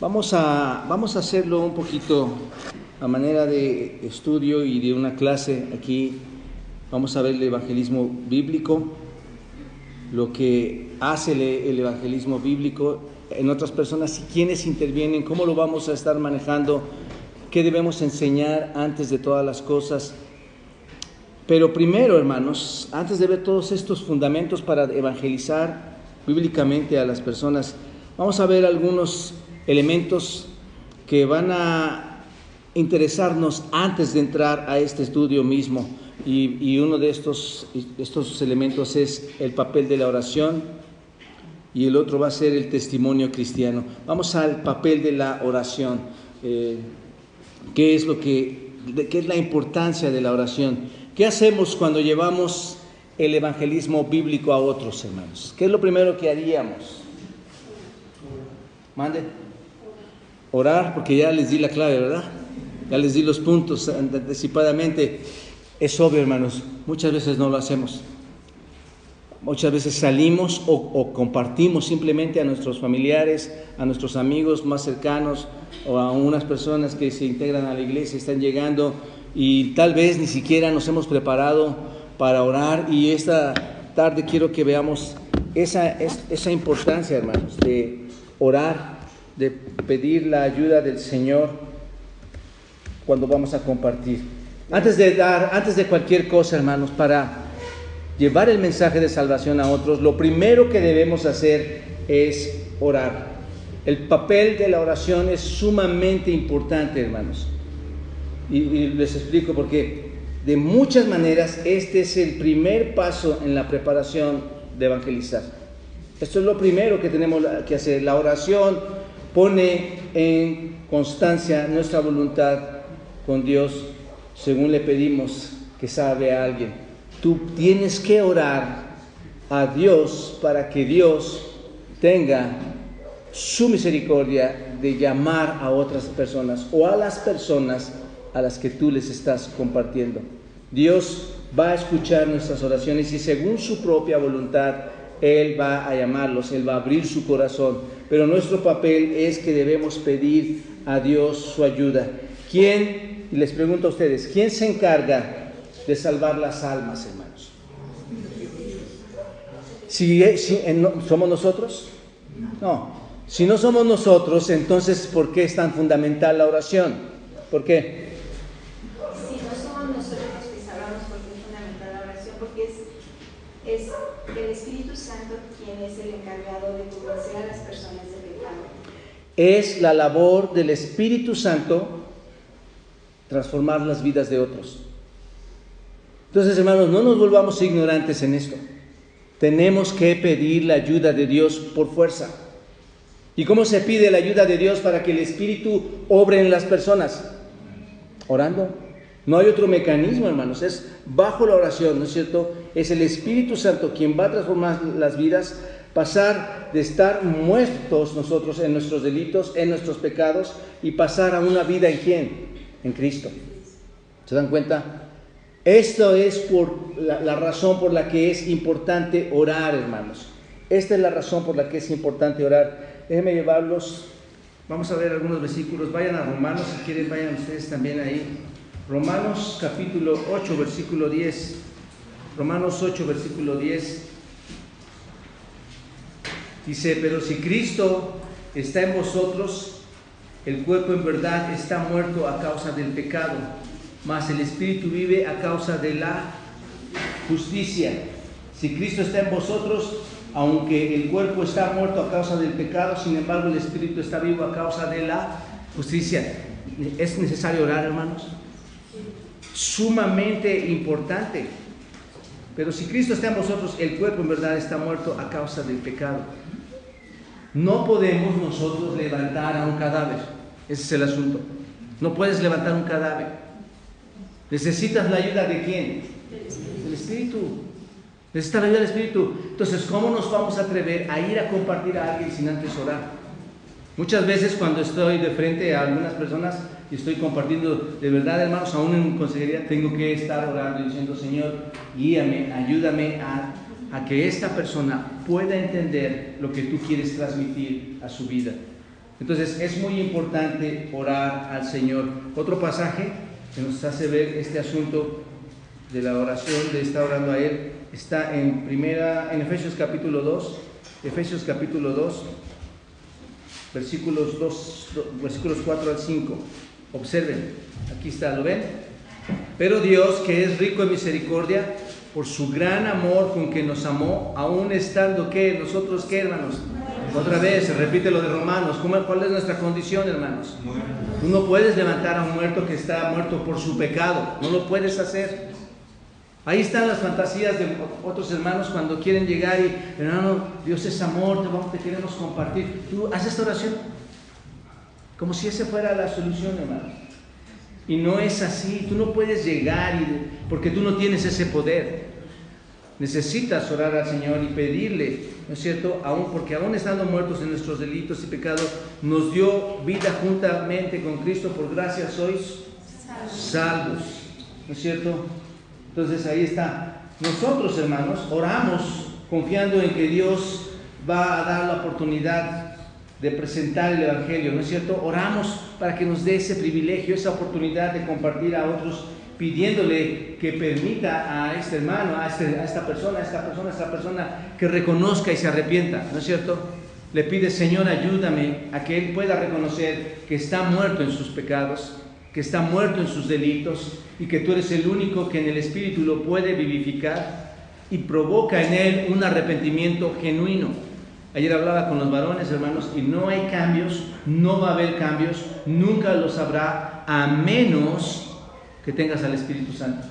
Vamos a hacerlo un poquito a manera de estudio y de una clase. Aquí vamos a ver el evangelismo bíblico, lo que hace el evangelismo bíblico en otras personas y quiénes intervienen, cómo lo vamos a estar manejando, qué debemos enseñar antes de todas las cosas. Pero primero, hermanos, antes de ver todos estos fundamentos para evangelizar bíblicamente a las personas, vamos a ver algunos elementos que van a interesarnos antes de entrar a este estudio mismo. Y uno de estos elementos es el papel de la oración y el otro va a ser el testimonio cristiano. Vamos al papel de la oración. ¿Qué es la importancia de la oración? ¿Qué hacemos cuando llevamos el evangelismo bíblico a otros, hermanos? ¿Qué es lo primero que haríamos? Mande. Orar, porque ya les di la clave, ¿verdad? Ya les di los puntos anticipadamente. Es obvio, hermanos, muchas veces no lo hacemos. Muchas veces salimos o compartimos simplemente a nuestros familiares, a nuestros amigos más cercanos o a unas personas que se integran a la iglesia, están llegando y tal vez ni siquiera nos hemos preparado para orar. Y esta tarde quiero que veamos esa importancia, hermanos, de orar, de pedir la ayuda del Señor cuando vamos a compartir. Antes de cualquier cosa, hermanos, para llevar el mensaje de salvación a otros, lo primero que debemos hacer es orar. El papel de la oración es sumamente importante, hermanos. Y les explico porque de muchas maneras este es el primer paso en la preparación de evangelizar. Esto es lo primero que tenemos que hacer. La oración pone en constancia nuestra voluntad con Dios según le pedimos que salve a alguien. Tú tienes que orar a Dios para que Dios tenga su misericordia de llamar a otras personas o a las personas a las que tú les estás compartiendo. Dios va a escuchar nuestras oraciones y según su propia voluntad Él va a llamarlos, Él va a abrir su corazón. Pero nuestro papel es que debemos pedir a Dios su ayuda. Y les pregunto a ustedes, ¿quién se encarga de salvar las almas, hermanos? ¿Somos nosotros? No. Si no somos nosotros, entonces ¿por qué es tan fundamental la oración? ¿Por qué? Si no somos nosotros los que salvamos, ¿por qué es fundamental la oración? Porque es el Espíritu Santo quien es el encargado de convencer a las personas de pecado. Es la labor del Espíritu Santo transformar las vidas de otros. Entonces, hermanos, no nos volvamos ignorantes en esto. Tenemos que pedir la ayuda de Dios por fuerza. ¿Y cómo se pide la ayuda de Dios para que el Espíritu obre en las personas? Orando. No hay otro mecanismo, hermanos. Es bajo la oración, ¿no es cierto? Es el Espíritu Santo quien va a transformar las vidas, pasar de estar muertos nosotros en nuestros delitos, en nuestros pecados, y pasar a una vida ¿en quién? En Cristo. ¿Se dan cuenta? Esto es por la razón por la que es importante orar, hermanos. Esta es la razón por la que es importante orar. Déjenme llevarlos. Vamos a ver algunos versículos. Vayan a Romanos, si quieren, vayan ustedes también ahí. Romanos capítulo 8, versículo 10. Romanos 8, versículo 10. Dice, pero si Cristo está en vosotros, el cuerpo en verdad está muerto a causa del pecado, mas el Espíritu vive a causa de la justicia. Si Cristo está en vosotros, aunque el cuerpo está muerto a causa del pecado, sin embargo el Espíritu está vivo a causa de la justicia. ¿Es necesario orar, hermanos? Sumamente importante. Pero si Cristo está en vosotros, el cuerpo en verdad está muerto a causa del pecado. No podemos nosotros levantar a un cadáver. Ese es el asunto. No puedes levantar un cadáver. ¿Necesitas la ayuda de quién? Del Espíritu. Necesitas la ayuda del Espíritu. Entonces, ¿cómo nos vamos a atrever a ir a compartir a alguien sin antes orar? Muchas veces cuando estoy de frente a algunas personas y estoy compartiendo, de verdad, hermanos, aún en consejería tengo que estar orando y diciendo, Señor, guíame, ayúdame a que esta persona pueda entender lo que tú quieres transmitir a su vida. Entonces es muy importante orar al Señor. Otro pasaje que nos hace ver este asunto de la oración, de estar orando a Él, está en Efesios capítulo 2, versículos 4 al 5. Observen, aquí está, ¿lo ven? Pero Dios, que es rico en misericordia, por su gran amor con que nos amó, aún estando, ¿qué? ¿Nosotros qué, hermanos? Otra vez, se repite lo de Romanos. ¿Cuál es nuestra condición, hermanos? Tú no puedes levantar a un muerto que está muerto por su pecado. No lo puedes hacer. Ahí están las fantasías de otros hermanos cuando quieren llegar y, hermano, Dios es amor, te queremos compartir. Tú haces esta oración como si esa fuera la solución, hermano. Y no es así. Tú no puedes llegar porque tú no tienes ese poder. Necesitas orar al Señor y pedirle, ¿no es cierto? Porque aún estando muertos en nuestros delitos y pecados, nos dio vida juntamente con Cristo. Por gracia sois salvos, ¿no es cierto? Entonces ahí está. Nosotros, hermanos, oramos confiando en que Dios va a dar la oportunidad de presentar el Evangelio, ¿no es cierto? Oramos para que nos dé ese privilegio, esa oportunidad de compartir a otros, pidiéndole que permita a este hermano, a esta persona que reconozca y se arrepienta, ¿no es cierto? Le pide, Señor, ayúdame a que él pueda reconocer que está muerto en sus pecados, que está muerto en sus delitos y que tú eres el único que en el Espíritu lo puede vivificar y provoca en él un arrepentimiento genuino. Ayer hablaba con los varones, hermanos, y no hay cambios, no va a haber cambios, nunca los habrá, a menos que tengas al Espíritu Santo.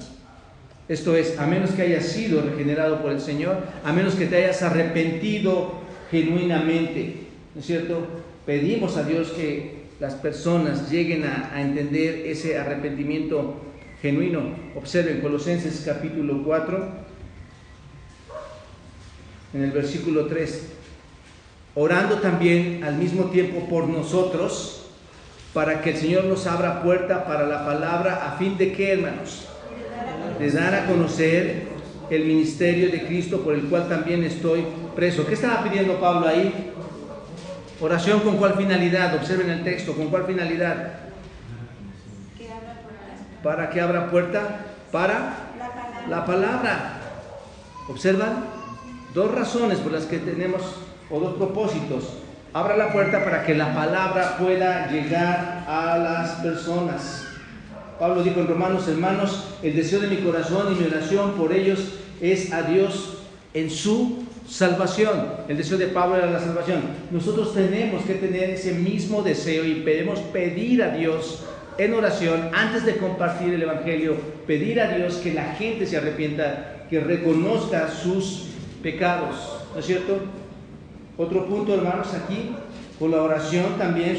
Esto es, a menos que hayas sido regenerado por el Señor, a menos que te hayas arrepentido genuinamente, ¿no es cierto? Pedimos a Dios que las personas lleguen a entender ese arrepentimiento genuino. Observen Colosenses capítulo 4, en el versículo 3. Orando también al mismo tiempo por nosotros, para que el Señor nos abra puerta para la palabra, a fin de que, hermanos, de dar a conocer el ministerio de Cristo, por el cual también estoy preso. ¿Qué estaba pidiendo Pablo ahí? Oración, ¿con cuál finalidad? Observen el texto, ¿con cuál finalidad? ¿Para que abra puerta? Para la palabra. ¿Observan? Dos razones por las que tenemos, o dos propósitos. Abra la puerta para que la palabra pueda llegar a las personas. Pablo dijo en Romanos, hermanos, el deseo de mi corazón y mi oración por ellos es a Dios en su salvación. El deseo de Pablo era la salvación. Nosotros tenemos que tener ese mismo deseo y debemos pedir a Dios en oración, antes de compartir el Evangelio, pedir a Dios que la gente se arrepienta, que reconozca sus pecados, ¿no es cierto? Otro punto, hermanos, aquí, con la oración también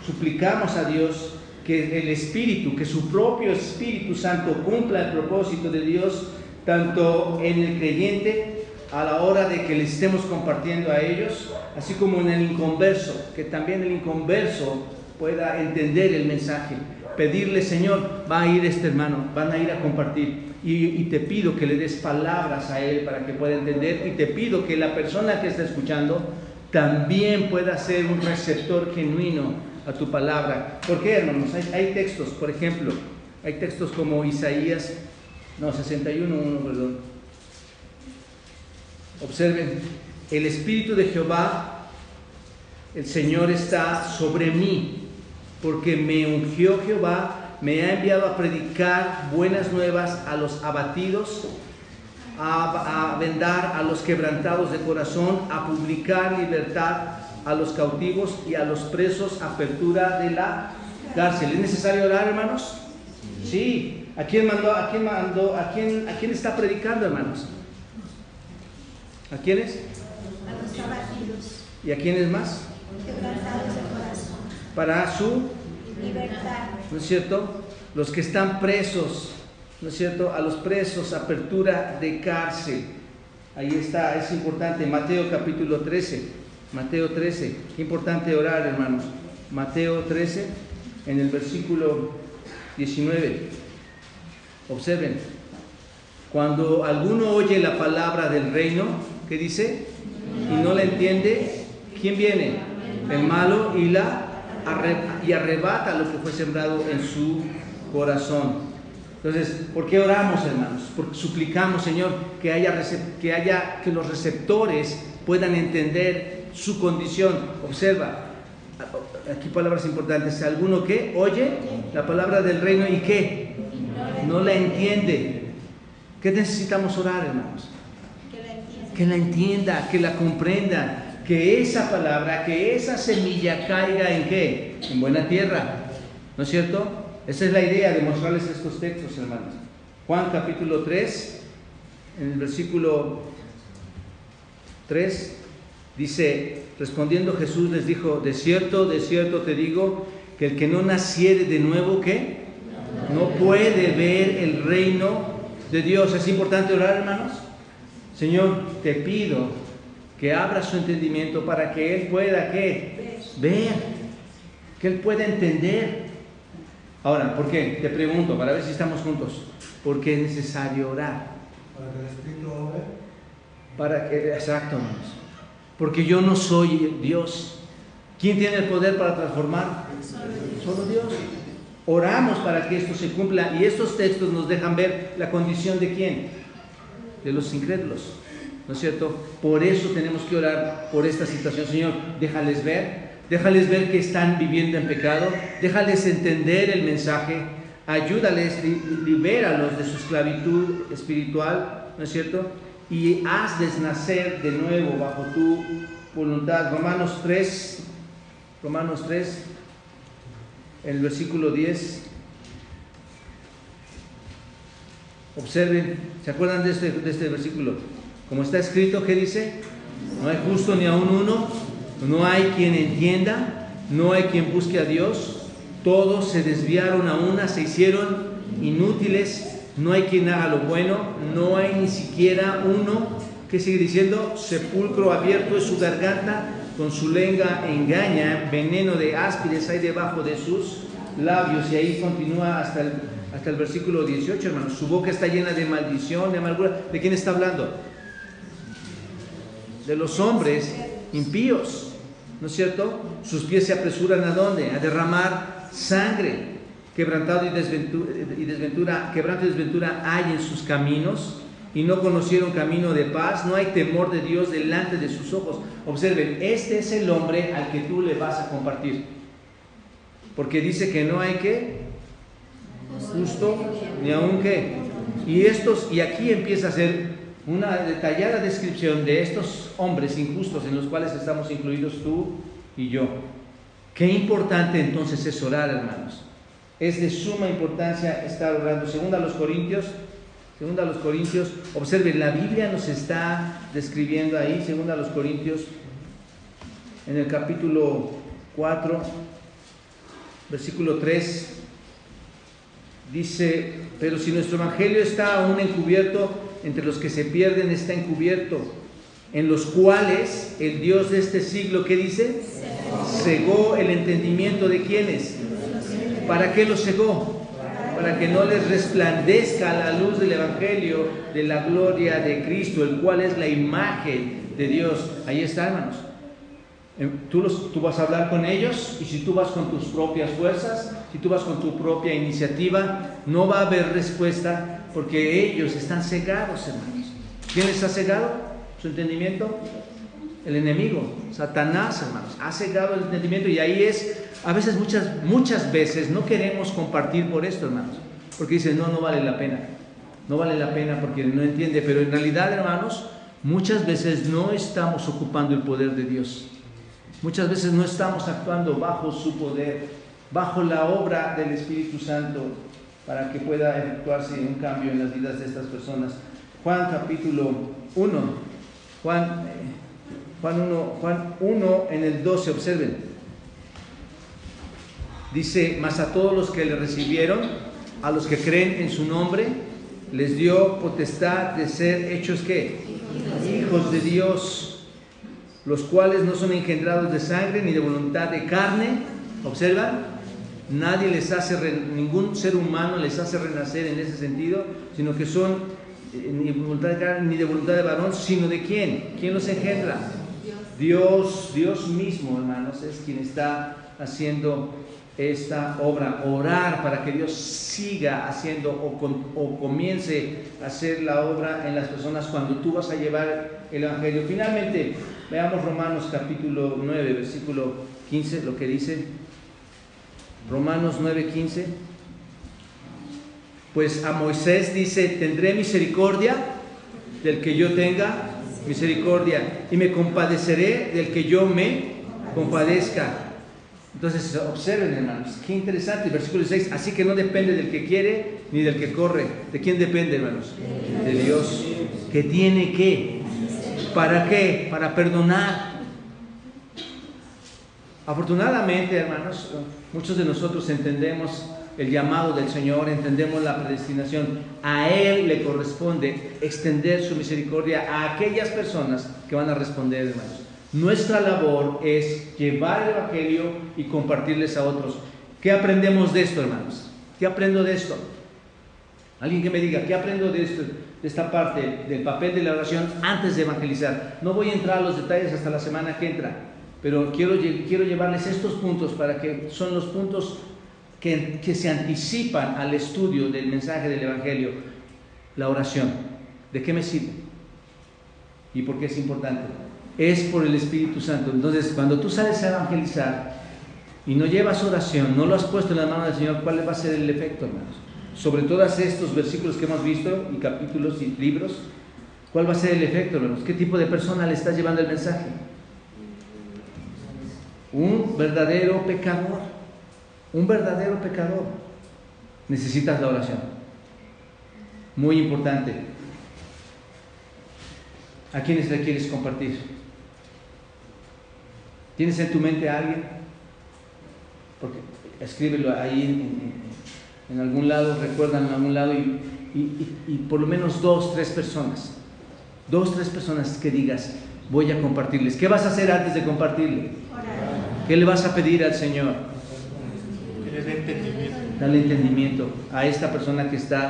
suplicamos a Dios que el Espíritu, que su propio Espíritu Santo cumpla el propósito de Dios, tanto en el creyente a la hora de que les estemos compartiendo a ellos, así como en el inconverso, que también el inconverso pueda entender el mensaje. Pedirle, Señor, va a ir este hermano, van a ir a compartir. Y te pido que le des palabras a él para que pueda entender, y te pido que la persona que está escuchando también pueda ser un receptor genuino a tu palabra. ¿Por qué, hermanos? Hay textos, por ejemplo, hay textos como Isaías 61:1, perdón. Observen, el Espíritu de Jehová, el Señor está sobre mí, porque me ungió Jehová, me ha enviado a predicar buenas nuevas a los abatidos, a vendar a los quebrantados de corazón, a publicar libertad a los cautivos y a los presos, apertura de la cárcel. ¿Es necesario orar, hermanos? Sí. ¿A quién mandó? ¿A quién está predicando, hermanos? ¿A quiénes? A los abatidos. ¿Y a quiénes más? Quebrantados de corazón. Para su libertad. ¿No es cierto? Los que están presos, ¿no es cierto? A los presos, apertura de cárcel. Ahí está, es importante. Mateo capítulo 13. Mateo 13. Qué importante orar, hermanos. Mateo 13, en el versículo 19. Observen. Cuando alguno oye la palabra del reino, ¿qué dice? Y no la entiende, ¿quién viene? el malo y arrebata lo que fue sembrado en su corazón. Entonces, ¿por qué oramos, hermanos? Porque suplicamos, Señor, que los receptores puedan entender su condición. Observa, aquí palabras importantes. ¿Alguno que oye la palabra del reino y qué? No la entiende. ¿Qué necesitamos orar, hermanos? Que la entienda, que la comprenda, que esa palabra, que esa semilla caiga en qué? En buena tierra, ¿no es cierto? Esa es la idea de mostrarles estos textos, hermanos. Juan capítulo 3, en el versículo 3, dice, respondiendo Jesús les dijo, de cierto te digo, que el que no naciere de nuevo, ¿qué? No puede ver el reino de Dios. Es importante orar, hermanos. Señor, te pido que abra su entendimiento para que Él pueda, ¿qué? Ver, que Él pueda entender. Ahora, ¿por qué? Te pregunto, para ver si estamos juntos. ¿Por qué es necesario orar? Para que el Espíritu obre. Para que, exacto, hermanos. Porque yo no soy Dios. ¿Quién tiene el poder para transformar? Solo Dios. Oramos para que esto se cumpla y estos textos nos dejan ver la condición de ¿quién? De los incrédulos, ¿no es cierto? Por eso tenemos que orar por esta situación. Señor, déjales ver que están viviendo en pecado, déjales entender el mensaje, ayúdales, libéralos de su esclavitud espiritual, ¿no es cierto? Y hazles nacer de nuevo bajo tu voluntad. Romanos 3, en el versículo 10. Observen, ¿se acuerdan de este versículo? Como está escrito, ¿qué dice? No hay justo ni aun uno, no hay quien entienda, no hay quien busque a Dios, todos se desviaron a una, se hicieron inútiles, no hay quien haga lo bueno, no hay ni siquiera uno. ¿Qué sigue diciendo? Sepulcro abierto es su garganta, con su lengua engaña, veneno de áspides hay debajo de sus labios. Y ahí continúa hasta el versículo 18, hermanos. Su boca está llena de maldición, de amargura. ¿De quién está hablando? De los hombres impíos, ¿no es cierto? Sus pies se apresuran ¿a dónde? A derramar sangre. Quebrantado y desventura hay en sus caminos, y no conocieron camino de paz. No hay temor de Dios delante de sus ojos. Observen, este es el hombre al que tú le vas a compartir, porque dice que no hay que justo ni aun que. Y aquí empieza a ser una detallada descripción de estos hombres injustos en los cuales estamos incluidos tú y yo. Qué importante entonces es orar, hermanos. Es de suma importancia estar orando. Segunda a los Corintios, observen, la Biblia nos está describiendo ahí, segunda a los Corintios, en el capítulo 4, versículo 3, dice, pero si nuestro evangelio está aún encubierto, entre los que se pierden está encubierto, en los cuales el Dios de este siglo, ¿qué dice? Cegó el entendimiento de ¿quiénes? ¿Para qué lo cegó? Para que no les resplandezca la luz del evangelio de la gloria de Cristo, el cual es la imagen de Dios. Ahí está, hermanos. Tú vas a hablar con ellos, y si tú vas con tus propias fuerzas, si tú vas con tu propia iniciativa, no va a haber respuesta, porque ellos están cegados, hermanos. ¿Quién les ha cegado su entendimiento? El enemigo, Satanás, hermanos, ha cegado el entendimiento. Y ahí es, a veces, muchas veces no queremos compartir por esto, hermanos, porque dicen, no vale la pena porque no entiende. Pero en realidad, hermanos, muchas veces no estamos ocupando el poder de Dios. Muchas veces no estamos actuando bajo su poder, bajo la obra del Espíritu Santo, para que pueda efectuarse un cambio en las vidas de estas personas. Juan capítulo 1, Juan 1 en el 12, observen. Dice, mas a todos los que le recibieron, a los que creen en su nombre, les dio potestad de ser hechos ¿qué? Hijos de Dios, los cuales no son engendrados de sangre ni de voluntad de carne. Observan, nadie les hace, ningún ser humano les hace renacer en ese sentido, sino que son ni de voluntad de carne ni de voluntad de varón, sino de ¿quién? ¿Quién los engendra? Dios mismo, hermanos, es quien está haciendo esta obra. Orar para que Dios siga haciendo o comience a hacer la obra en las personas cuando tú vas a llevar el Evangelio. Finalmente, veamos Romanos capítulo 9, versículo 15, lo que dice. Romanos 9:15. Pues a Moisés dice: tendré misericordia del que yo tenga misericordia, y me compadeceré del que yo me compadezca. Entonces, observen, hermanos, qué interesante el versículo 6. Así que no depende del que quiere ni del que corre. ¿De quién depende, hermanos? De Dios. ¿Que tiene qué? ¿Para qué? Para perdonar. Afortunadamente, hermanos, muchos de nosotros entendemos el llamado del Señor, entendemos la predestinación. A Él le corresponde extender su misericordia a aquellas personas que van a responder, hermanos. Nuestra labor es llevar el Evangelio y compartirles a otros. ¿Qué aprendemos de esto, hermanos? ¿Qué aprendo de esto? Alguien que me diga, ¿qué aprendo de esto, de esta parte del papel de la oración antes de evangelizar? No voy a entrar a los detalles hasta la semana que entra, pero quiero llevarles estos puntos para que son los puntos que se anticipan al estudio del mensaje del Evangelio. La oración, ¿de qué me sirve? ¿Y por qué es importante? Es por el Espíritu Santo. Entonces, cuando tú sales a evangelizar y no llevas oración, no lo has puesto en la mano del Señor, ¿cuál va a ser el efecto, hermanos? Sobre todos estos versículos que hemos visto, y capítulos y libros, ¿cuál va a ser el efecto, hermanos? ¿Qué tipo de persona le estás llevando el mensaje? Un verdadero pecador. Un verdadero pecador. Necesitas la oración. Muy importante. ¿A quiénes le quieres compartir? ¿Tienes en tu mente a alguien? Porque escríbelo ahí en algún lado, recuerdan en algún lado, y por lo menos 2, 3 personas. 2, 3 personas que digas, voy a compartirles. ¿Qué vas a hacer antes de compartirle? ¿Qué le vas a pedir al Señor? Que le dé entendimiento. Dale entendimiento a esta persona que está.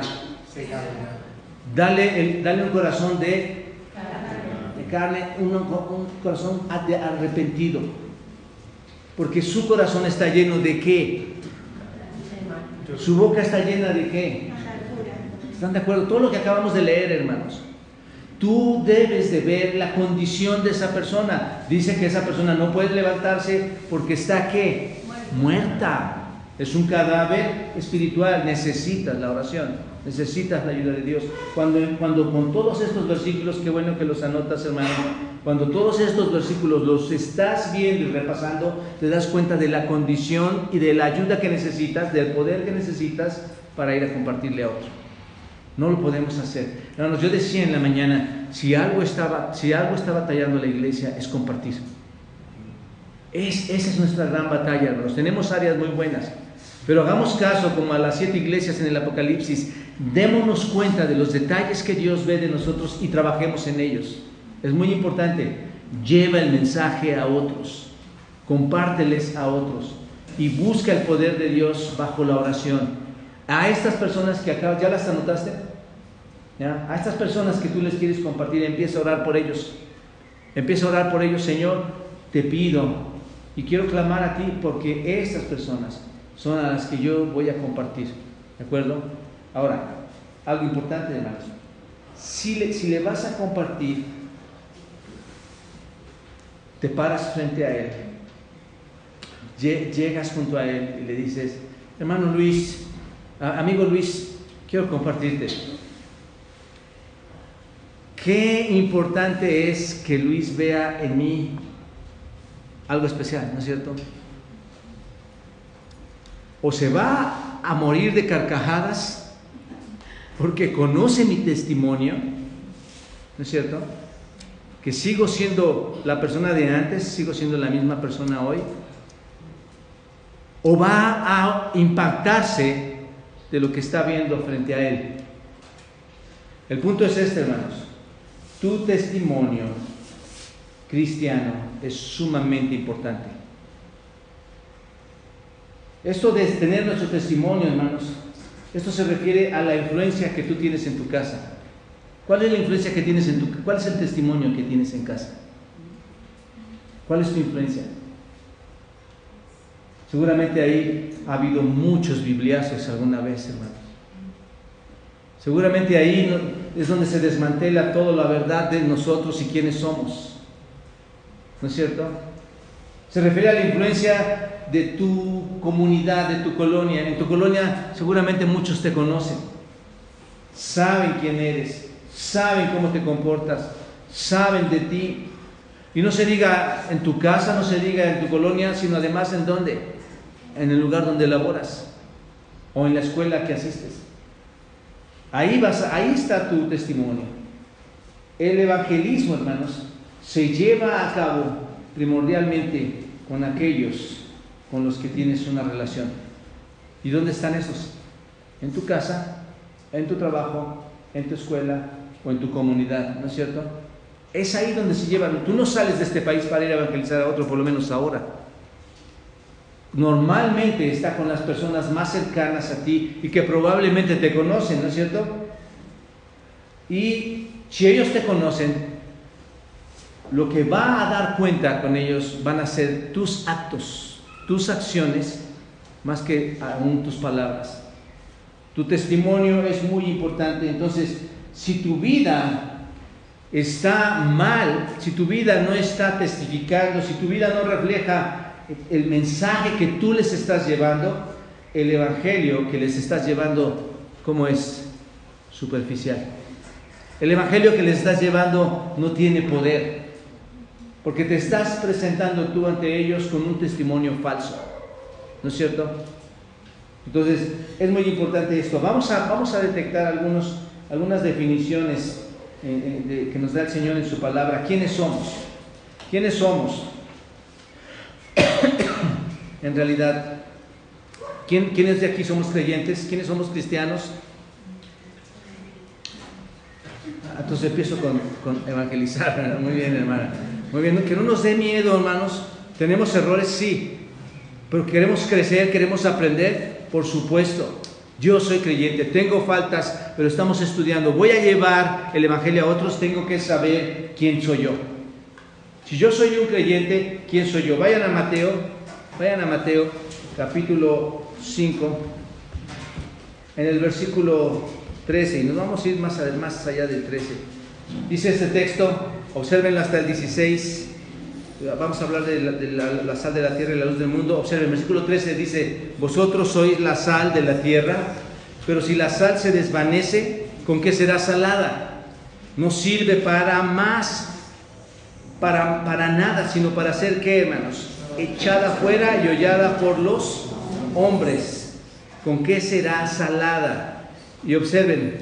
Dale un corazón de carne, un corazón arrepentido, porque su corazón está lleno de ¿qué? Su boca está llena de ¿qué? ¿Están de acuerdo? Todo lo que acabamos de leer, hermanos. Tú debes de ver la condición de esa persona. Dice que esa persona no puede levantarse porque está ¿qué? Muerta. Es un cadáver espiritual. Necesitas la oración. Necesitas la ayuda de Dios. Cuando con todos estos versículos, qué bueno que los anotas, hermano. Cuando todos estos versículos los estás viendo y repasando, te das cuenta de la condición y de la ayuda que necesitas, del poder que necesitas para ir a compartirle a otro. No lo podemos hacer. Hermanos, yo decía en la mañana, si algo está batallando la iglesia, es compartir. Esa es nuestra gran batalla, hermanos. Tenemos áreas muy buenas, pero hagamos caso como a las 7 iglesias en el Apocalipsis. Démonos cuenta de los detalles que Dios ve de nosotros y trabajemos en ellos. Es muy importante. Lleva el mensaje a otros, compárteles a otros y busca el poder de Dios bajo la oración. A estas personas que acá, ¿ya las anotaste? ¿Ya? A estas personas que tú les quieres compartir, empieza a orar por ellos. Empieza a orar por ellos. Señor, te pido y quiero clamar a ti porque estas personas son a las que yo voy a compartir. ¿De acuerdo? Ahora, algo importante, hermanos. Si le vas a compartir, te paras frente a él, llegas junto a él y le dices, hermano Luis, amigo Luis, quiero compartirte. Qué importante es que Luis vea en mí algo especial, ¿no es cierto? O se va a morir de carcajadas porque conoce mi testimonio, ¿no es cierto? Que sigo siendo la persona de antes, sigo siendo la misma persona hoy. O va a impactarse de lo que está viendo frente a él. El punto es este, hermanos. Tu testimonio cristiano es sumamente importante. Esto de tener nuestro testimonio, hermanos, esto se refiere a la influencia que tú tienes en tu casa. ¿Cuál es la influencia que tienes cuál es el testimonio que tienes en casa? ¿Cuál es tu influencia? Seguramente ahí ha habido muchos bibliazos alguna vez, hermanos. Seguramente ahí es donde se desmantela toda la verdad de nosotros y quiénes somos. ¿No es cierto? Se refiere a la influencia de tu comunidad, de tu colonia. En tu colonia seguramente muchos te conocen. Saben quién eres, saben cómo te comportas, saben de ti. Y no se diga en tu casa, no se diga en tu colonia, sino además en dónde. En el lugar donde laboras o en la escuela que asistes. Ahí está tu testimonio. El evangelismo, hermanos, se lleva a cabo primordialmente con aquellos con los que tienes una relación. ¿Y dónde están esos? En tu casa, en tu trabajo, en tu escuela o en tu comunidad, ¿no es cierto? Es ahí donde se llevan. Tú no sales de este país para ir a evangelizar a otro, por lo menos ahora. Normalmente está con las personas más cercanas a ti y que probablemente te conocen, ¿no es cierto? Y si ellos te conocen, lo que va a dar cuenta con ellos van a ser tus actos, tus acciones, más que aún tus palabras. Tu testimonio es muy importante. Entonces, si tu vida está mal, si tu vida no está testificando, si tu vida no refleja el mensaje que tú les estás llevando, el evangelio que les estás llevando, ¿cómo es? Superficial. El evangelio que les estás llevando no tiene poder, porque te estás presentando tú ante ellos con un testimonio falso, ¿no es cierto? Entonces, es muy importante esto. Vamos a detectar algunas definiciones que nos da el Señor en su palabra. ¿Quiénes somos? ¿Quiénes somos? En realidad, ¿quiénes de aquí somos creyentes? ¿Quiénes somos cristianos? Entonces empiezo con evangelizar, ¿verdad? Muy bien, hermana. Muy bien, que no nos dé miedo, hermanos. Tenemos errores, sí, pero queremos crecer, queremos aprender, por supuesto. Yo soy creyente, tengo faltas, pero estamos estudiando. Voy a llevar el evangelio a otros, tengo que saber quién soy yo. Si yo soy un creyente, ¿quién soy yo? Vayan a Mateo capítulo 5, en el versículo 13, y nos vamos a ir más allá del 13. Dice este texto, observenlo hasta el 16, vamos a hablar de la sal de la tierra y la luz del mundo. Observen, el versículo 13 dice, vosotros sois la sal de la tierra, pero si la sal se desvanece, ¿con qué será salada? No sirve para más, para nada, sino para hacer ¿qué, hermanos? Echada fuera y hollada por los hombres. ¿Con qué será salada? Y observen,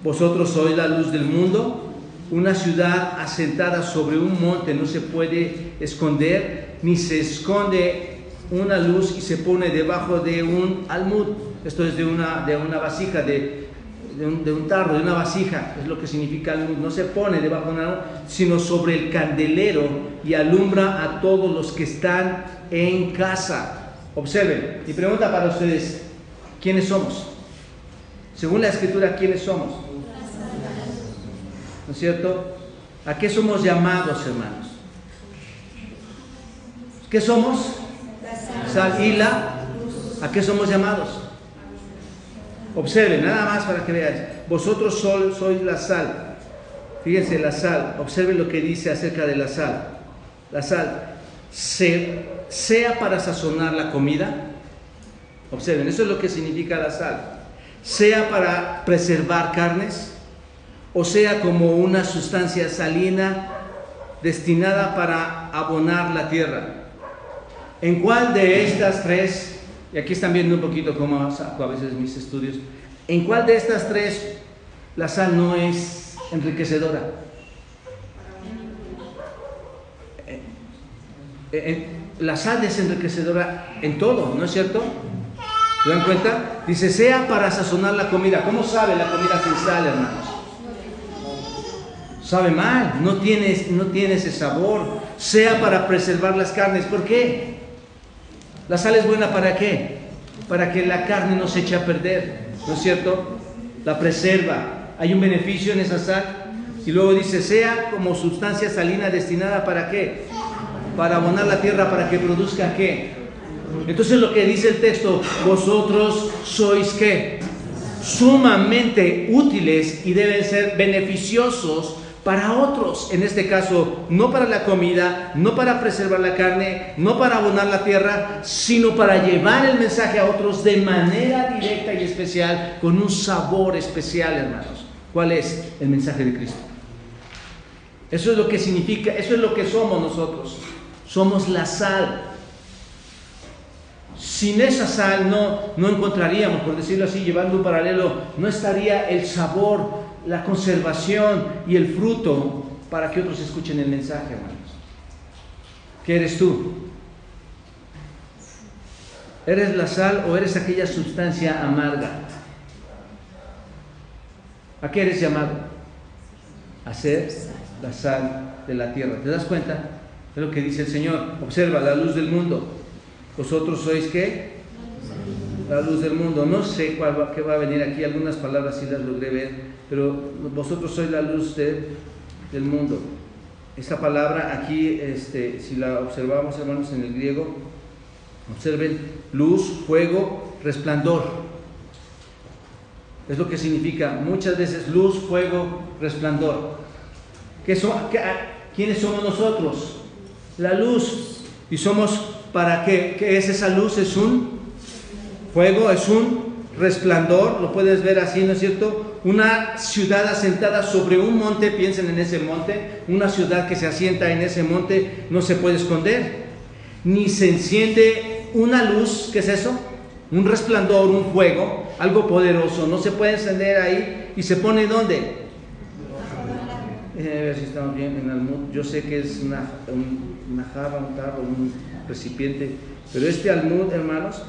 vosotros sois la luz del mundo. Una ciudad asentada sobre un monte no se puede esconder, ni se esconde una luz y se pone debajo de un almud. Esto es de una vasija, de un tarro, de una vasija, es lo que significa almud. No se pone debajo de un almud, sino sobre el candelero y alumbra a todos los que están en casa. Observen, mi pregunta para ustedes, ¿quiénes somos? Según la Escritura, ¿quiénes somos? ¿No es cierto? ¿A qué somos llamados, hermanos? ¿Qué somos? Sal y la. ¿A qué somos llamados? Observen, nada más para que vean. Vosotros sois la sal. Fíjense, la sal. Observen lo que dice acerca de la sal. La sal, sea para sazonar la comida. Observen, eso es lo que significa la sal. Sea para preservar carnes, o sea como una sustancia salina destinada para abonar la tierra. ¿En cuál de estas tres, y aquí están viendo un poquito cómo saco a veces mis estudios, en cuál de estas tres la sal no es enriquecedora? La sal es enriquecedora en todo, ¿no es cierto? ¿Se dan cuenta? Dice, sea para sazonar la comida. ¿Cómo sabe la comida sin sal, hermanos? Sabe mal, no tiene ese sabor. Sea para preservar las carnes. ¿Por qué? La sal es buena ¿para qué? Para que la carne no se eche a perder, ¿no es cierto? La preserva. Hay un beneficio en esa sal. Y luego dice, sea como sustancia salina destinada ¿para qué? Para abonar la tierra, para que produzca ¿qué? Entonces lo que dice el texto, vosotros sois ¿qué? Sumamente útiles y deben ser beneficiosos para otros. En este caso, no para la comida, no para preservar la carne, no para abonar la tierra, sino para llevar el mensaje a otros de manera directa y especial, con un sabor especial, hermanos. ¿Cuál es? El mensaje de Cristo. Eso es lo que significa, eso es lo que somos nosotros. Somos la sal. Sin esa sal no encontraríamos, por decirlo así, llevando un paralelo, no estaría el sabor, la conservación y el fruto para que otros escuchen el mensaje, hermanos. ¿Qué eres tú? ¿Eres la sal o eres aquella sustancia amarga? ¿A qué eres llamado? A ser la sal de la tierra. ¿Te das cuenta? Es lo que dice el Señor. Observa, la luz del mundo. ¿Vosotros sois qué? La luz del mundo. No sé qué va a venir aquí. Algunas palabras sí las logré ver. Pero vosotros sois la luz del mundo. Esta palabra aquí, si la observamos, hermanos, en el griego, observen, luz, fuego, resplandor. Es lo que significa muchas veces luz, fuego, resplandor. ¿Quiénes somos nosotros? La luz. ¿Y somos para qué? ¿Qué es esa luz? Es un fuego, es un resplandor. Lo puedes ver así, ¿no es cierto? Una ciudad asentada sobre un monte, piensen en ese monte. Una ciudad que se asienta en ese monte no se puede esconder. Ni se enciende una luz, ¿qué es eso? Un resplandor, un fuego, algo poderoso. No se puede encender ahí. ¿Y se pone dónde? A ver si estamos bien en almud. Yo sé que es una jarra, un tarro, un recipiente, pero este almud, hermanos,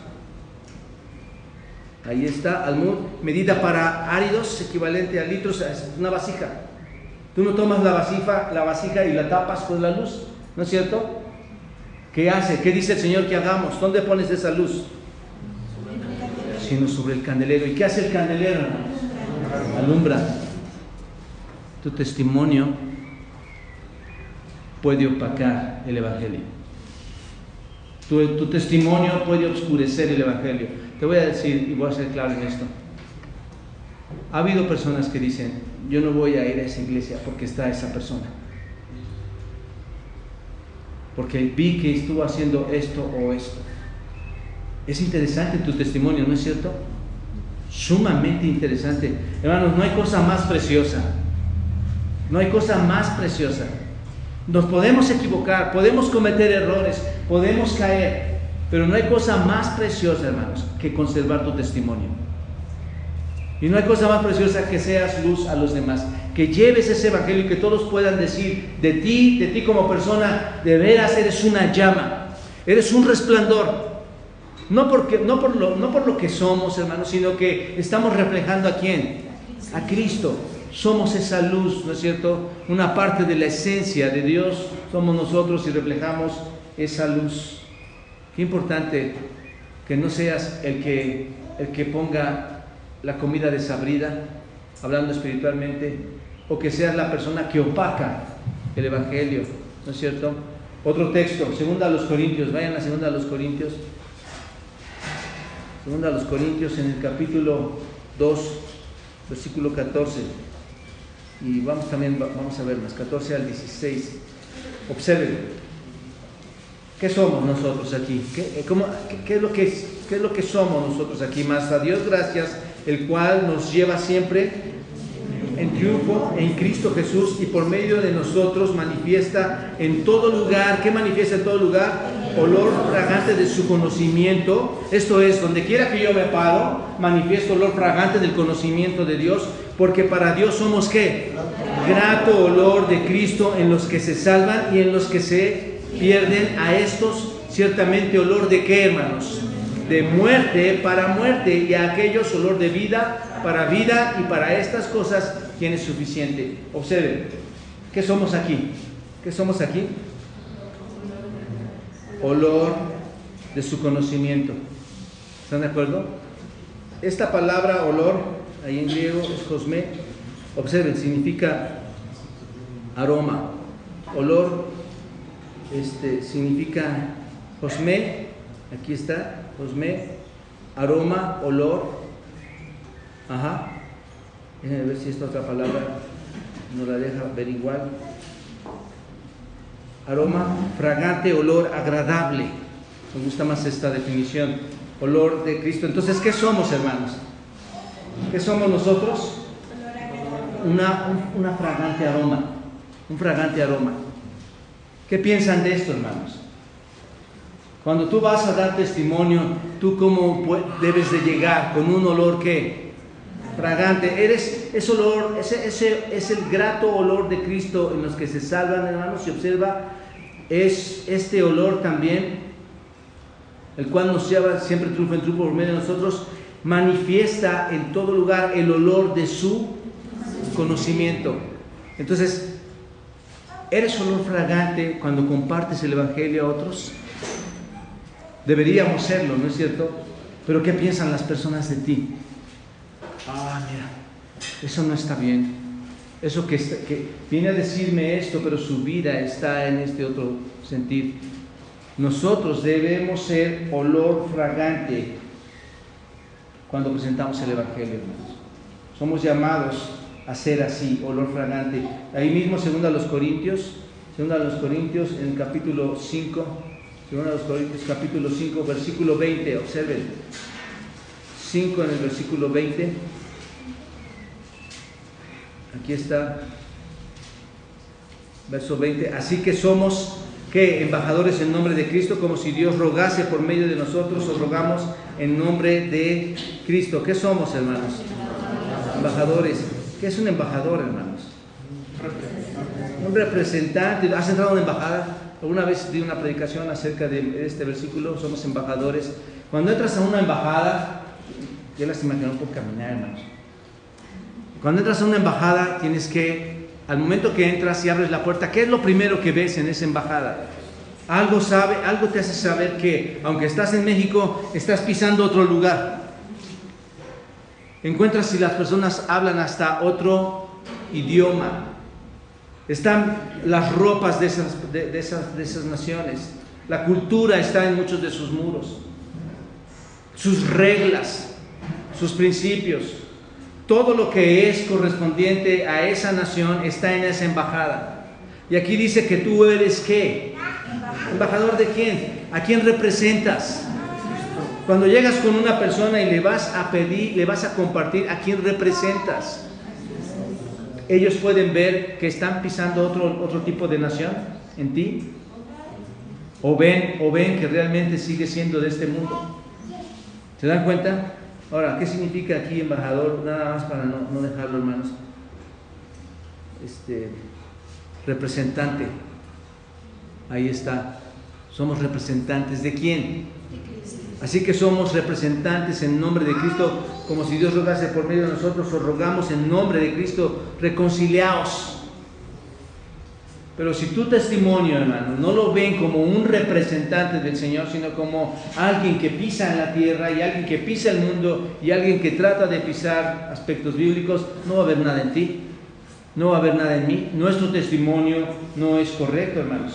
ahí está, almud, medida para áridos, equivalente a litros, es una vasija. Tú no tomas la vasija y la tapas con la luz, ¿no es cierto? ¿Qué hace? ¿Qué dice el Señor que hagamos? ¿Dónde pones esa luz? Sino sobre el candelero. ¿Y qué hace el candelero? Alumbra. Tu testimonio puede opacar el Evangelio. Tu testimonio puede oscurecer el Evangelio. Te voy a decir, y voy a ser claro en esto. Ha habido personas que dicen, yo no voy a ir a esa iglesia porque está esa persona. Porque vi que estuvo haciendo esto o esto. Es interesante tu testimonio, ¿no es cierto? Sumamente interesante. Hermanos, no hay cosa más preciosa. No hay cosa más preciosa. Nos podemos equivocar, podemos cometer errores, podemos caer, pero no hay cosa más preciosa, hermanos, que conservar tu testimonio. Y no hay cosa más preciosa que seas luz a los demás, que lleves ese evangelio y que todos puedan decir de ti como persona, de veras eres una llama, eres un resplandor. No por lo que somos, hermanos, sino que estamos reflejando ¿a quién? A Cristo. Somos esa luz, ¿no es cierto? Una parte de la esencia de Dios somos nosotros y reflejamos esa luz. Qué importante que no seas el que ponga la comida desabrida, hablando espiritualmente, o que seas la persona que opaca el Evangelio, ¿no es cierto? Otro texto, 2 Corintios, vayan a 2 Corintios. 2 Corintios en el capítulo 2, versículo 14. Y vamos a ver más, 14 al 16. Observen, ¿qué somos nosotros aquí? ¿Qué es lo que somos nosotros aquí? Más a Dios gracias, el cual nos lleva siempre en triunfo en Cristo Jesús y por medio de nosotros manifiesta en todo lugar. ¿Qué manifiesta en todo lugar? Olor fragante de su conocimiento. Esto es, donde quiera que yo me paro, manifiesto olor fragante del conocimiento de Dios, porque para Dios somos ¿qué? Grato olor de Cristo en los que se salvan y en los que se pierden. A estos ciertamente olor de ¿qué, hermanos? De muerte para muerte, y a aquellos olor de vida para vida, y para estas cosas ¿quién es suficiente? Observen, ¿qué somos aquí? ¿Qué somos aquí? Olor de su conocimiento. ¿Están de acuerdo? Esta palabra olor, ahí en griego es cosmé. Observen, significa aroma, olor significa Josme, aquí está, Josme, aroma, olor. Ajá. Déjenme ver si esta otra palabra nos la deja ver igual. Aroma, fragante, olor, agradable. Me gusta más esta definición. Olor de Cristo. Entonces, ¿qué somos, hermanos? ¿Qué somos nosotros? Una fragante aroma. Un fragante aroma. ¿Qué piensan de esto, hermanos? Cuando tú vas a dar testimonio, ¿tú cómo debes de llegar? Con un olor ¿qué? Fragante. Ese olor, es el grato olor de Cristo en los que se salvan, hermanos. Se observa, es este olor también, el cual nos lleva siempre triunfo en triunfo por medio de nosotros, manifiesta en todo lugar el olor de su conocimiento. Entonces, ¿eres olor fragante cuando compartes el Evangelio a otros? Deberíamos serlo, ¿no es cierto? Pero ¿qué piensan las personas de ti? Mira, eso no está bien. Eso que viene a decirme esto, pero su vida está en este otro sentir. Nosotros debemos ser olor fragante cuando presentamos el Evangelio, hermanos. Somos llamados a ser así, olor fragante. Ahí mismo, 2 Corintios, en el capítulo 5, 2 Corintios capítulo 5, versículo 20, observen. 5 en el versículo 20. Aquí está, verso 20. Así que somos, ¿qué? Embajadores en nombre de Cristo, como si Dios rogase por medio de nosotros, os rogamos en nombre de Cristo. ¿Qué somos, hermanos? Embajadores. ¿Qué es un embajador, hermanos? Un representante. ¿Has entrado a una embajada? Alguna vez di una predicación acerca de este versículo, somos embajadores. Cuando entras a una embajada, qué lástima que no puedo caminar, hermanos. Cuando entras a una embajada, tienes que, al momento que entras y abres la puerta, ¿qué es lo primero que ves en esa embajada? Algo te hace saber que, aunque estás en México, estás pisando otro lugar. Encuentras si las personas hablan hasta otro idioma. Están las ropas de esas naciones. La cultura está en muchos de sus muros. Sus reglas, sus principios. Todo lo que es correspondiente a esa nación está en esa embajada. Y aquí dice que tú eres ¿qué? ¿Embajador de quién? ¿A quién representas? Cuando llegas con una persona y le vas a pedir, le vas a compartir, ¿a quién representas? Ellos pueden ver que están pisando otro tipo de nación en ti. O ven que realmente sigue siendo de este mundo. ¿Se dan cuenta? Ahora, ¿qué significa aquí embajador? Nada más para no dejarlo, hermanos. Representante. Ahí está. Somos representantes ¿de quién? Así que somos representantes en nombre de Cristo, como si Dios rogase por medio de nosotros, os rogamos en nombre de Cristo, reconciliaos. Pero si tu testimonio, hermano, no lo ven como un representante del Señor, sino como alguien que pisa en la tierra y alguien que pisa el mundo y alguien que trata de pisar aspectos bíblicos, no va a haber nada en ti, no va a haber nada en mí. Nuestro testimonio no es correcto, hermanos.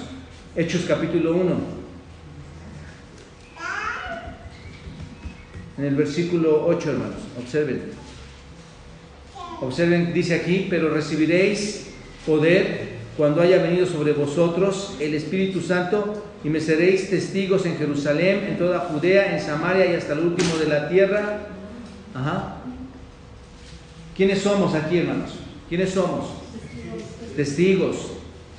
Hechos capítulo 1. En el versículo 8, hermanos, observen, dice aquí, pero recibiréis poder cuando haya venido sobre vosotros el Espíritu Santo y me seréis testigos en Jerusalén, en toda Judea, en Samaria y hasta el último de la tierra. ¿Quiénes somos aquí, hermanos? ¿Quiénes somos? Testigos.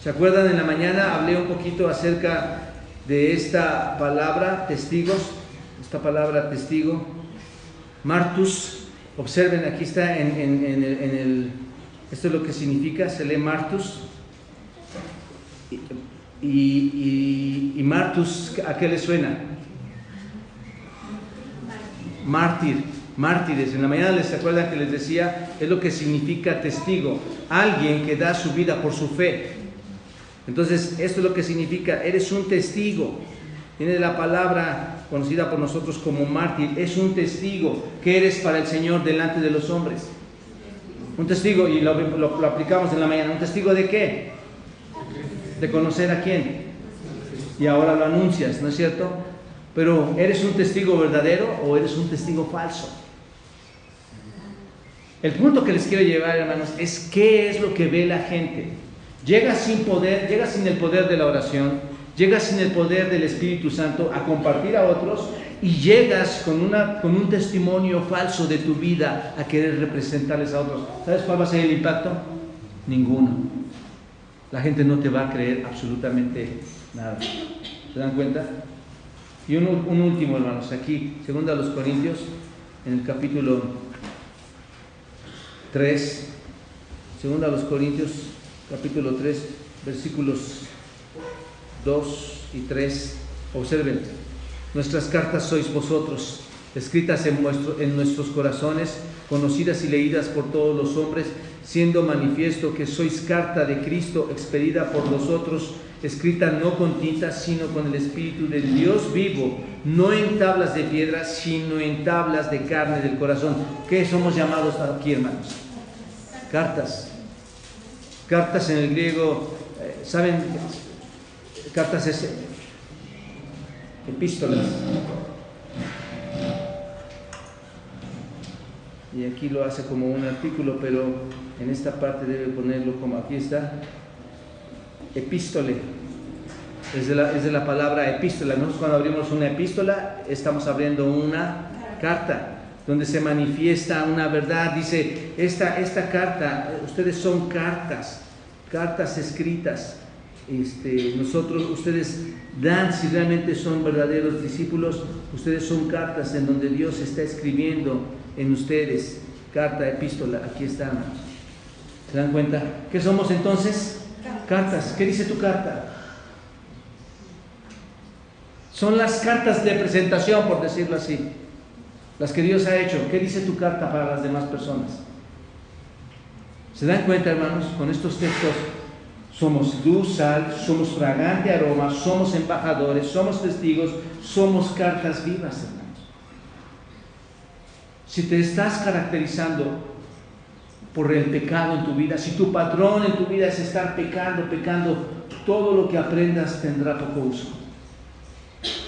¿Se acuerdan? En la mañana hablé un poquito acerca de esta palabra, testigos. Esta palabra testigo, martus, observen, aquí está esto es lo que significa, se lee martus, y martus, ¿a qué le suena? Mártires, en la mañana les acuerdan que les decía, es lo que significa testigo, alguien que da su vida por su fe. Entonces, esto es lo que significa, eres un testigo. Viene de la palabra conocida por nosotros como mártir. Es un testigo que eres para el Señor delante de los hombres. Un testigo, y lo aplicamos en la mañana. ¿Un testigo de qué? De conocer a quién. y ahora lo anuncias, ¿no es cierto? Pero ¿eres un testigo verdadero o eres un testigo falso? El punto que les quiero llevar, hermanos, es qué es lo que ve la gente. Llegas sin poder, llegas sin el poder de la oración, llegas sin el poder del Espíritu Santo a compartir a otros y llegas con un testimonio falso de tu vida a querer representarles a otros. ¿Sabes cuál va a ser el impacto? Ninguno. La gente no te va a creer absolutamente nada. ¿Se dan cuenta? Y un último, hermanos, aquí, 2 Corintios, en el capítulo 3, 2 Corintios, capítulo 3, versículos 2 y 3, observen, nuestras cartas sois vosotros, escritas en nuestros corazones, conocidas y leídas por todos los hombres, siendo manifiesto que sois carta de Cristo, expedida por vosotros, escrita no con tinta, sino con el Espíritu del Dios vivo, no en tablas de piedra, sino en tablas de carne del corazón. ¿Qué somos llamados aquí, hermanos? Cartas. Cartas en el griego, ¿saben? Cartas es epístolas. Y aquí lo hace como un artículo, pero en esta parte debe ponerlo como aquí está. Epístole. Es de la palabra epístola. Nosotros cuando abrimos una epístola estamos abriendo una carta donde se manifiesta una verdad. Dice, esta carta, ustedes son cartas escritas. Ustedes dan, si realmente son verdaderos discípulos, ustedes son cartas en donde Dios está escribiendo en ustedes. Carta, epístola, aquí están. ¿Se dan cuenta? ¿Qué somos entonces? Cartas. ¿Qué dice tu carta? Son las cartas de presentación, por decirlo así, las que Dios ha hecho. ¿Qué dice tu carta para las demás personas? ¿Se dan cuenta, hermanos? Con estos textos somos luz, sal, somos fragante aroma, somos embajadores, somos testigos, somos cartas vivas, hermanos. Si te estás caracterizando por el pecado en tu vida, si tu patrón en tu vida es estar pecando, todo lo que aprendas tendrá poco uso.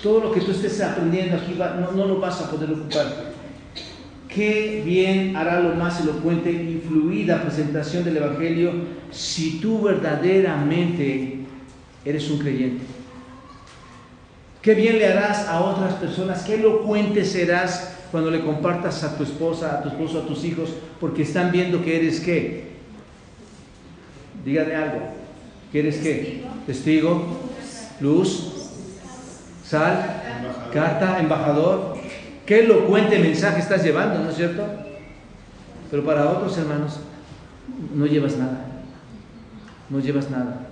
Todo lo que tú estés aprendiendo aquí no lo vas a poder ocupar. Qué bien hará lo más elocuente y fluida presentación del Evangelio si tú verdaderamente eres un creyente. Qué bien le harás a otras personas, qué elocuente serás cuando le compartas a tu esposa, a tu esposo, a tus hijos, porque están viendo que eres ¿qué? Dígale algo. ¿Que eres qué? Testigo, luz, sal, carta, embajador. Qué elocuente mensaje estás llevando, ¿no es cierto? Pero para otros, hermanos, no llevas nada. No llevas nada.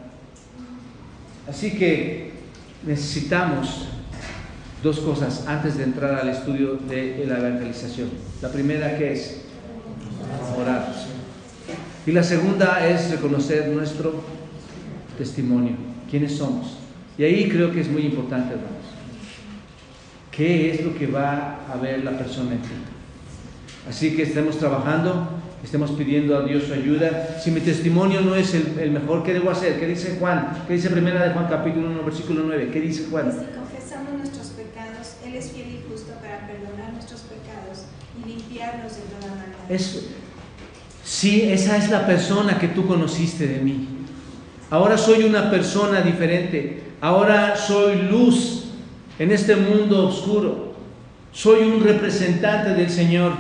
Así que necesitamos dos cosas antes de entrar al estudio de la evangelización. La primera, ¿qué es? Orar. Y la segunda es reconocer nuestro testimonio. ¿Quiénes somos? Y ahí creo que es muy importante, hermanos. ¿Qué es lo que va a ver la persona en ti? Así que estemos trabajando, estemos pidiendo a Dios su ayuda. Si mi testimonio no es el mejor, ¿qué debo hacer? ¿Qué dice Juan? ¿Qué dice primera de Juan capítulo 1, versículo 9? ¿Qué dice Juan? Si confesamos nuestros pecados, Él es fiel y justo para perdonar nuestros pecados y limpiarnos de toda maldad. Sí, esa es la persona que tú conociste de mí. Ahora soy una persona diferente. Ahora soy luz en este mundo oscuro. Soy un representante del Señor.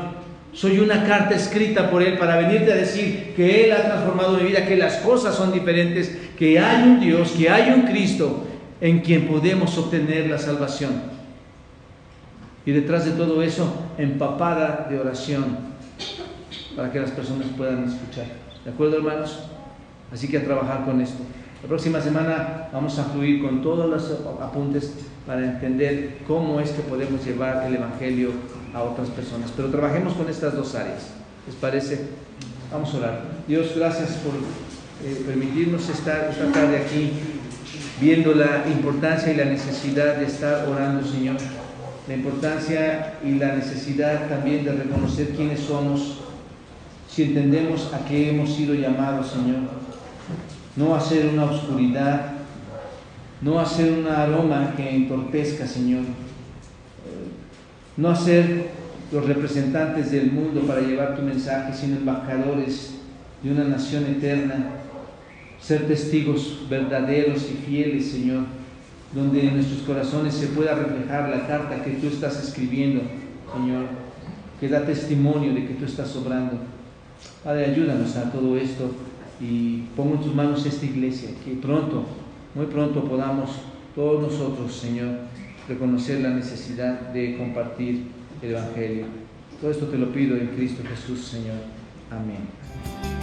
Soy una carta escrita por Él para venirte a decir que Él ha transformado mi vida, que las cosas son diferentes, que hay un Dios, que hay un Cristo en quien podemos obtener la salvación. Y detrás de todo eso, empapada de oración para que las personas puedan escuchar. ¿De acuerdo, hermanos? Así que a trabajar con esto. La próxima semana vamos a fluir con todos los apuntes para entender cómo es que podemos llevar el Evangelio a otras personas. Pero trabajemos con estas dos áreas. ¿Les parece? Vamos a orar. Dios, gracias por permitirnos estar esta tarde aquí, viendo la importancia y la necesidad de estar orando, Señor. La importancia y la necesidad también de reconocer quiénes somos, si entendemos a qué hemos sido llamados, Señor. No a ser una oscuridad, no hacer un aroma que entorpezca, Señor, no hacer los representantes del mundo para llevar tu mensaje, sino embajadores de una nación eterna, ser testigos verdaderos y fieles, Señor, donde en nuestros corazones se pueda reflejar la carta que tú estás escribiendo, Señor, que da testimonio de que tú estás obrando. Padre, ayúdanos a todo esto y pongo en tus manos esta iglesia, que pronto, muy pronto podamos todos nosotros, Señor, reconocer la necesidad de compartir el Evangelio. Todo esto te lo pido en Cristo Jesús, Señor. Amén.